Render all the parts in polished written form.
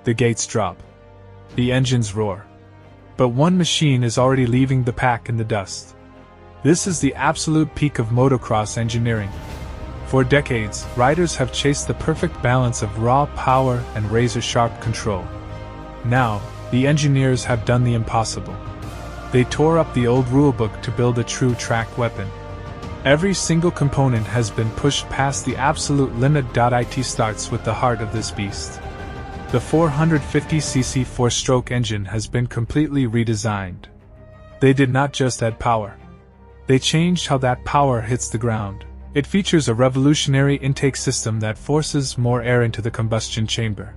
The gates drop. The engines roar. But one machine is already leaving the pack in the dust. This is the absolute peak of motocross engineering. For decades, riders have chased the perfect balance of raw power and razor-sharp control. Now, the engineers have done the impossible. They tore up the old rulebook to build a true track weapon. Every single component has been pushed past the absolute limit. It starts with the heart of this beast. The 450cc 4-stroke engine has been completely redesigned. They did not just add power. They changed how that power hits the ground. It features a revolutionary intake system that forces more air into the combustion chamber.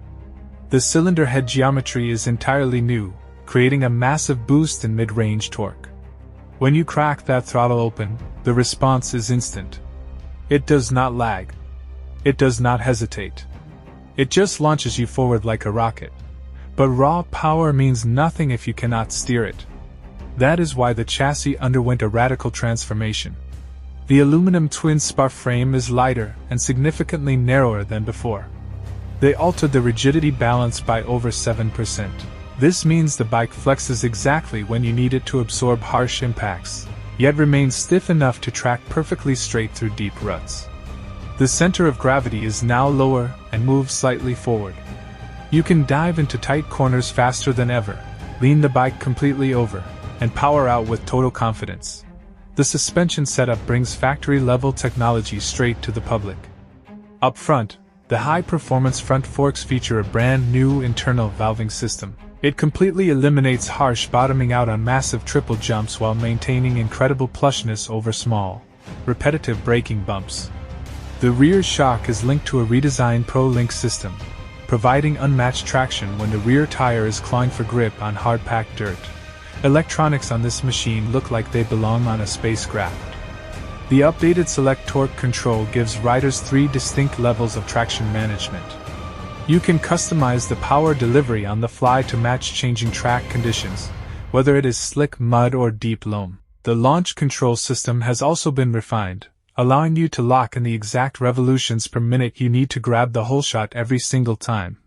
The cylinder head geometry is entirely new, creating a massive boost in mid-range torque. When you crack that throttle open, the response is instant. It does not lag. It does not hesitate. It just launches you forward like a rocket. But raw power means nothing if you cannot steer it. That is why the chassis underwent a radical transformation. The aluminum twin spar frame is lighter and significantly narrower than before. They altered the rigidity balance by over 7%. This means the bike flexes exactly when you need it to absorb harsh impacts, yet remains stiff enough to track perfectly straight through deep ruts. The center of gravity is now lower and moves slightly forward. You can dive into tight corners faster than ever, lean the bike completely over, and power out with total confidence. The suspension setup brings factory-level technology straight to the public. Up front, the high-performance front forks feature a brand new internal valving system. It completely eliminates harsh bottoming out on massive triple jumps while maintaining incredible plushness over small, repetitive braking bumps. The rear shock is linked to a redesigned Pro Link system, providing unmatched traction when the rear tire is clawing for grip on hard-packed dirt. Electronics on this machine look like they belong on a spacecraft. The updated Select Torque control gives riders 3 distinct levels of traction management. You can customize the power delivery on the fly to match changing track conditions, whether it is slick mud or deep loam. The launch control system has also been refined, allowing you to lock in the exact revolutions per minute you need to grab the holeshot every single time.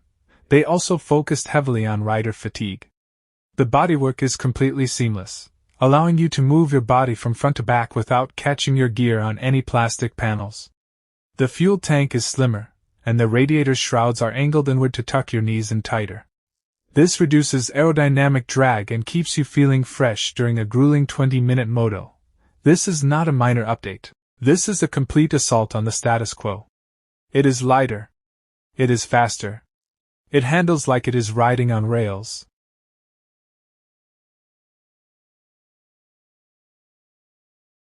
They also focused heavily on rider fatigue. The bodywork is completely seamless, allowing you to move your body from front to back without catching your gear on any plastic panels. The fuel tank is slimmer, and the radiator shrouds are angled inward to tuck your knees in tighter. This reduces aerodynamic drag and keeps you feeling fresh during a grueling 20-minute moto. This is not a minor update. This is a complete assault on the status quo. It is lighter. It is faster. It handles like it is riding on rails.